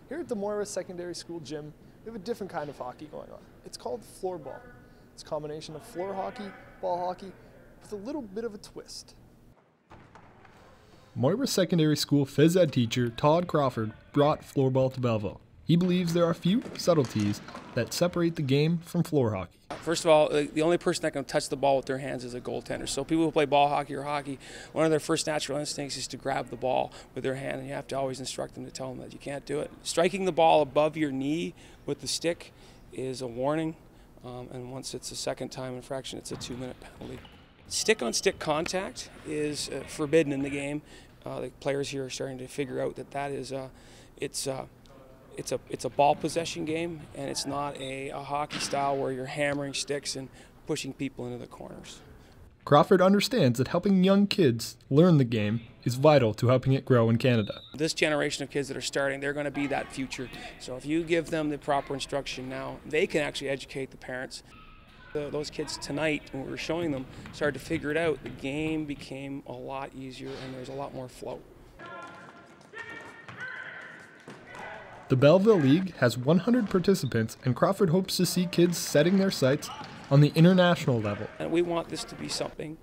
Here at the Moira Secondary School gym, we have a different kind of hockey going on. It's called floorball. It's a combination of floor hockey, ball hockey, with a little bit of a twist. Moira Secondary School phys ed teacher Todd Crawford brought floorball to Belleville. He believes there are a few subtleties that separate the game from floor hockey. First of all, the only person that can touch the ball with their hands is a goaltender. So people who play ball hockey or hockey, one of their first natural instincts is to grab the ball with their hand, and you have to always instruct them to tell them that you can't do it. Striking the ball above your knee with the stick is a warning, and once it's a second time infraction, it's a 2-minute penalty. Stick-on-stick contact is forbidden in the game. The players here are starting to figure out that is it's a ball possession game, and it's not a hockey style where you're hammering sticks and pushing people into the corners. Crawford understands that helping young kids learn the game is vital to helping it grow in Canada. This generation of kids that are starting, they're going to be that future. So if you give them the proper instruction now, they can actually educate the parents. Those kids tonight, when we were showing them, started to figure it out. The game became a lot easier, and there's a lot more flow. The Belleville League has 100 participants, and Crawford hopes to see kids setting their sights on the international level. And we want this to be something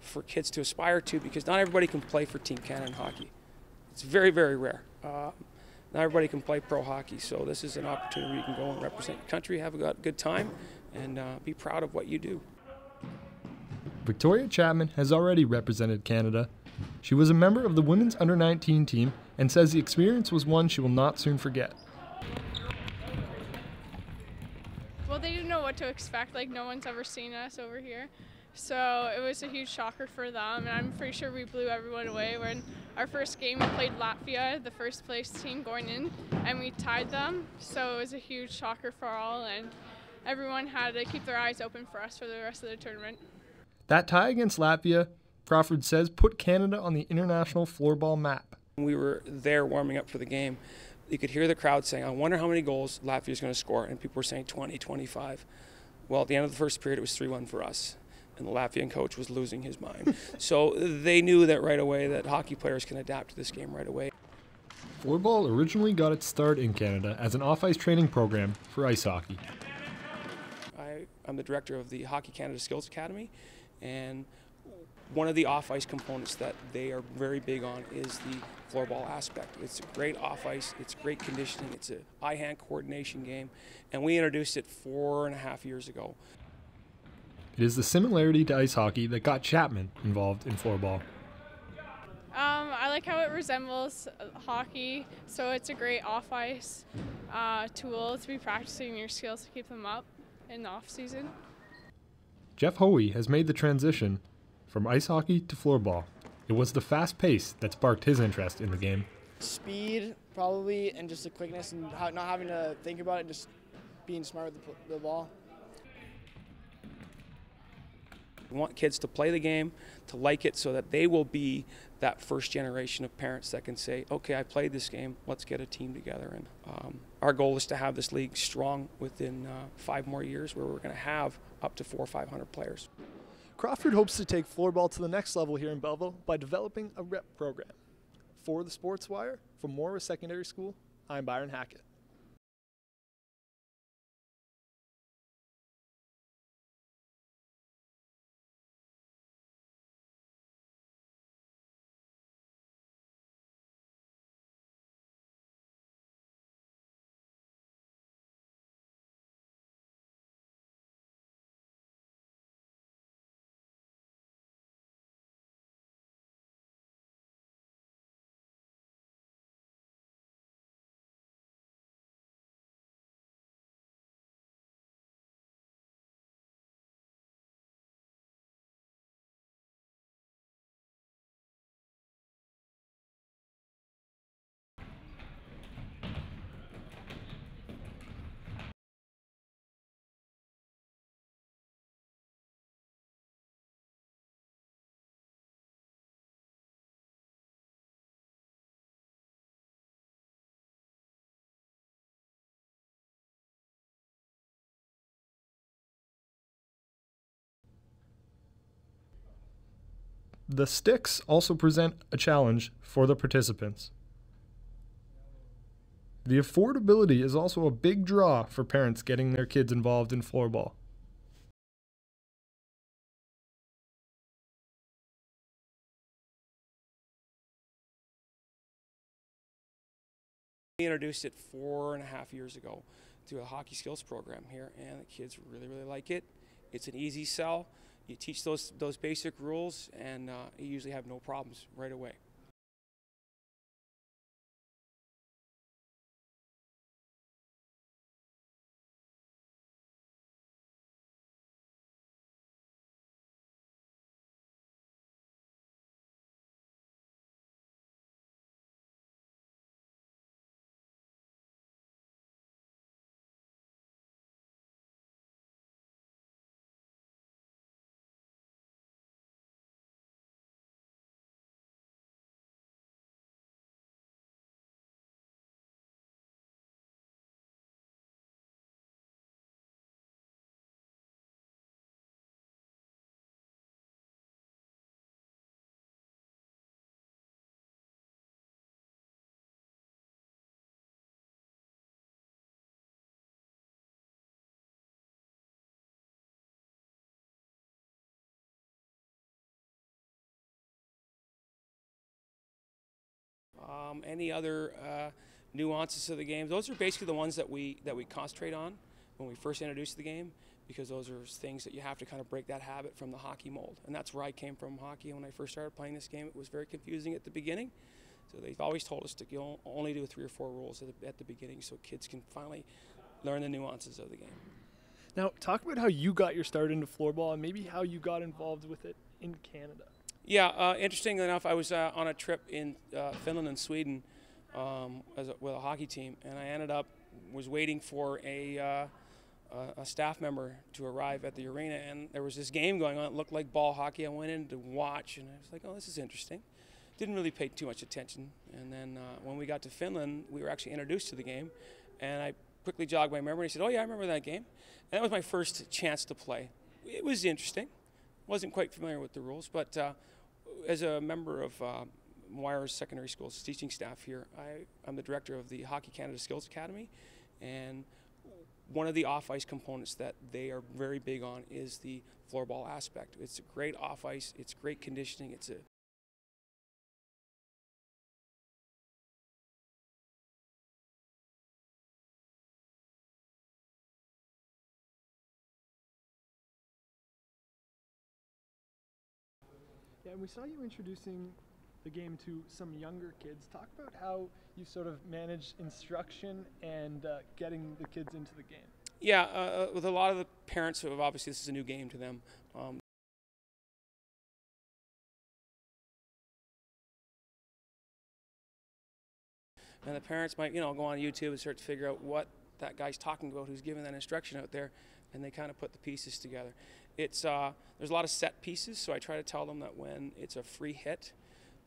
for kids to aspire to, because not everybody can play for Team Canada in hockey. It's very, very rare. Not everybody can play pro hockey, so this is an opportunity where you can go and represent your country, have a good time, and be proud of what you do. Victoria Chapman has already represented Canada. She was a member of the women's under-19 team and says the experience was one she will not soon forget. Well, they didn't know what to expect. Like, no one's ever seen us over here. So it was a huge shocker for them, and I'm pretty sure we blew everyone away. When our first game, we played Latvia, the first place team going in, and we tied them. So it was a huge shocker for all, and everyone had to keep their eyes open for us for the rest of the tournament. That tie against Latvia, Crawford says, put Canada on the international floorball map. When we were there warming up for the game, you could hear the crowd saying, I wonder how many goals Latvia's going to score, and people were saying 20, 25. Well, at the end of the first period, it was 3-1 for us, and the Latvian coach was losing his mind. So they knew that right away, that hockey players can adapt to this game right away. Floorball originally got its start in Canada as an off-ice training program for ice hockey. I'm the director of the Hockey Canada Skills Academy, and one of the off-ice components that they are very big on is the floorball aspect. It's a great off-ice, it's great conditioning, it's an eye-hand coordination game, and we introduced it 4.5 years ago. It is the similarity to ice hockey that got Chapman involved in floorball. I like how it resembles hockey, so it's a great off-ice tool to be practicing your skills to keep them up in the off-season. Jeff Hoey has made the transition from ice hockey to floorball. It was the fast pace that sparked his interest in the game. Speed, probably, and just the quickness and not having to think about it, just being smart with the ball. We want kids to play the game, to like it, so that they will be that first generation of parents that can say, okay, I played this game, let's get a team together. And our goal is to have this league strong within 5 more years, where we're going to have up to 400 or 500 players. Crawford hopes to take floorball to the next level here in Belleville by developing a rep program. For the Sports Wire, from Moira Secondary School, I'm Byron Hackett. The sticks also present a challenge for the participants. The affordability is also a big draw for parents getting their kids involved in floorball. We introduced it 4.5 years ago through a hockey skills program here, and the kids really, really like it. It's an easy sell. You teach those basic rules, and you usually have no problems right away. Any other nuances of the game, those are basically the ones that we concentrate on when we first introduce the game, because those are things that you have to kind of break that habit from the hockey mold. And that's where I came from, hockey. When I first started playing this game, it was very confusing at the beginning. So they've always told us to only do 3 or 4 rules at the beginning so kids can finally learn the nuances of the game. Now, talk about how you got your start into floorball and maybe how you got involved with it in Canada. Yeah, interestingly enough, I was on a trip in Finland and Sweden with a hockey team, and I was waiting for a staff member to arrive at the arena, and there was this game going on. It looked like ball hockey. I went in to watch, and I was like, oh, this is interesting. Didn't really pay too much attention. And then when we got to Finland, we were actually introduced to the game, and I quickly jogged my memory and said, oh yeah, I remember that game. And that was my first chance to play. It was interesting. Wasn't quite familiar with the rules, but as a member of Moira's secondary school's teaching staff here, I'm the director of the Hockey Canada Skills Academy, and one of the off-ice components that they are very big on is the floorball aspect. It's a great off-ice, it's great conditioning, Yeah, and we saw you introducing the game to some younger kids. Talk about how you sort of manage instruction and getting the kids into the game. Yeah, with a lot of the parents who have, obviously this is a new game to them. And the parents might, go on YouTube and start to figure out what that guy's talking about who's giving that instruction out there, and they kind of put the pieces together. There's a lot of set pieces, so I try to tell them that when it's a free hit,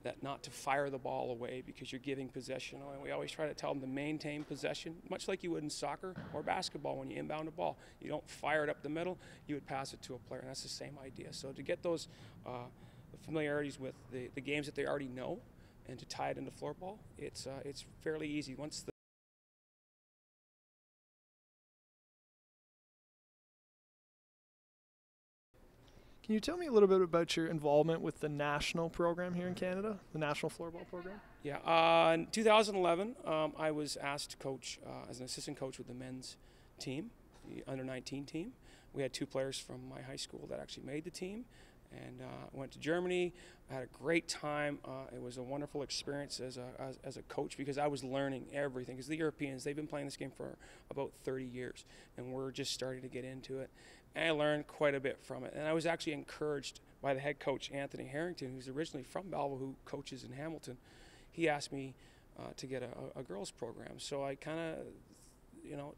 that not to fire the ball away because you're giving possession. And we always try to tell them to maintain possession, much like you would in soccer or basketball when you inbound a ball. You don't fire it up the middle, you would pass it to a player, and that's the same idea. So to get those familiarities with the games that they already know and to tie it into floorball, it's fairly easy. Can you tell me a little bit about your involvement with the national program here in Canada, the national floorball program? Yeah, in 2011, I was asked to coach as an assistant coach with the men's team, the under-19 team. We had 2 players from my high school that actually made the team, and went to Germany. I had a great time. It was a wonderful experience as a coach because I was learning everything. Because the Europeans, they've been playing this game for about 30 years, and we're just starting to get into it. And I learned quite a bit from it. And I was actually encouraged by the head coach, Anthony Harrington, who's originally from Belleville, who coaches in Hamilton. He asked me to get a girls program. So I kind of,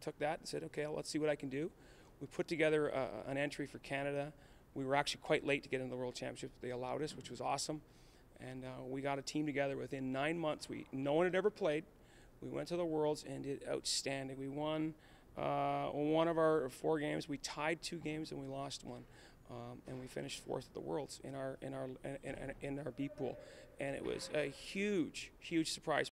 took that and said, okay, let's see what I can do. We put together an entry for Canada. We were actually quite late to get into the World Championship. They allowed us, which was awesome. And we got a team together within 9 months. No one had ever played. We went to the Worlds and did outstanding. We won one of our 4 games. We tied 2 games and we lost 1. And we finished 4th at the Worlds in our B pool. And it was a huge, huge surprise.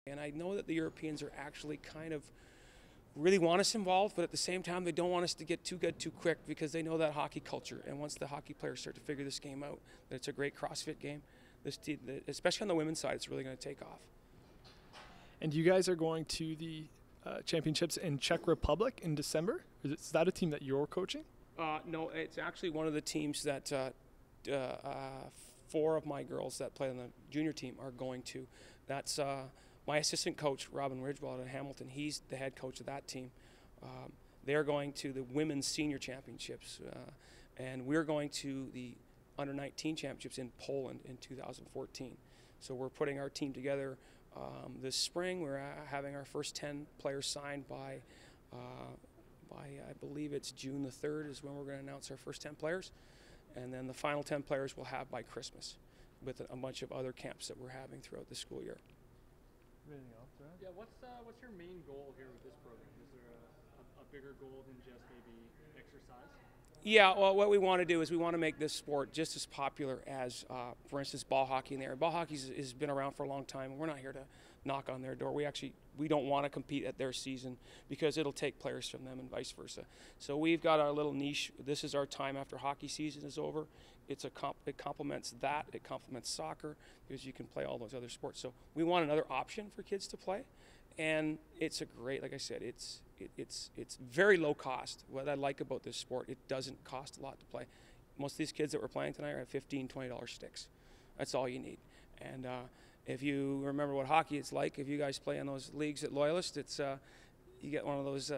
And I know that the Europeans are actually kind of really want us involved, but at the same time, they don't want us to get too good too quick because they know that hockey culture. And once the hockey players start to figure this game out, that it's a great CrossFit game, this team, especially on the women's side, it's really going to take off. And you guys are going to the championships in Czech Republic in December. Is that a team that you're coaching? No, it's actually one of the teams that 4 of my girls that play on the junior team are going to. That's my assistant coach, Robin Ridgewell in Hamilton. He's the head coach of that team. They're going to the women's senior championships, and we're going to the under-19 championships in Poland in 2014. So we're putting our team together this spring. We're having our first 10 players signed by I believe it's June the 3rd is when we're going to announce our first 10 players. And then the final 10 players we'll have by Christmas with a bunch of other camps that we're having throughout the school year. Anything else, right? Yeah, what's your main goal here with this program? Is there a bigger goal than just maybe exercise? Yeah, well, what we want to do is we want to make this sport just as popular as, for instance, ball hockey in there. Ball hockey has been around for a long time, and we're not here to knock on their door. We don't want to compete at their season because it'll take players from them and vice versa. So we've got our little niche. This is our time after hockey season is over. It complements that. It complements soccer because you can play all those other sports. So we want another option for kids to play, and it's a great, like I said, it's very low cost. What I like about this sport, it doesn't cost a lot to play. Most of these kids that we're playing tonight are at $15, $20 sticks. That's all you need. And if you remember what hockey is like, if you guys play in those leagues at Loyalist, it's you get one of those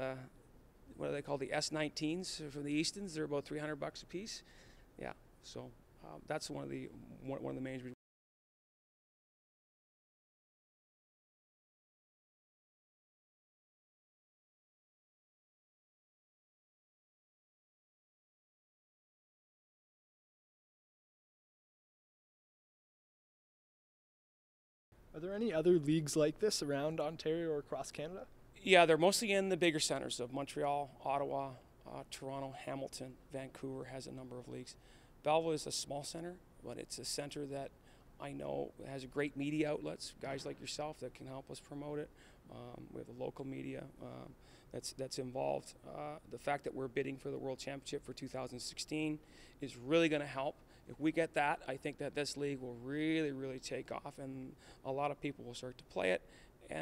what do they call, the S19s from the Eastons. They're about $300 a piece. Yeah. So that's one of the main reasons. Are there any other leagues like this around Ontario or across Canada? Yeah, they're mostly in the bigger centers of Montreal, Ottawa, Toronto, Hamilton, Vancouver has a number of leagues. Belleville is a small center, but it's a center that I know has great media outlets, guys like yourself that can help us promote it. We have the local media that's involved. The fact that we're bidding for the World Championship for 2016 is really going to help. If we get that, I think that this league will really, really take off, and a lot of people will start to play it.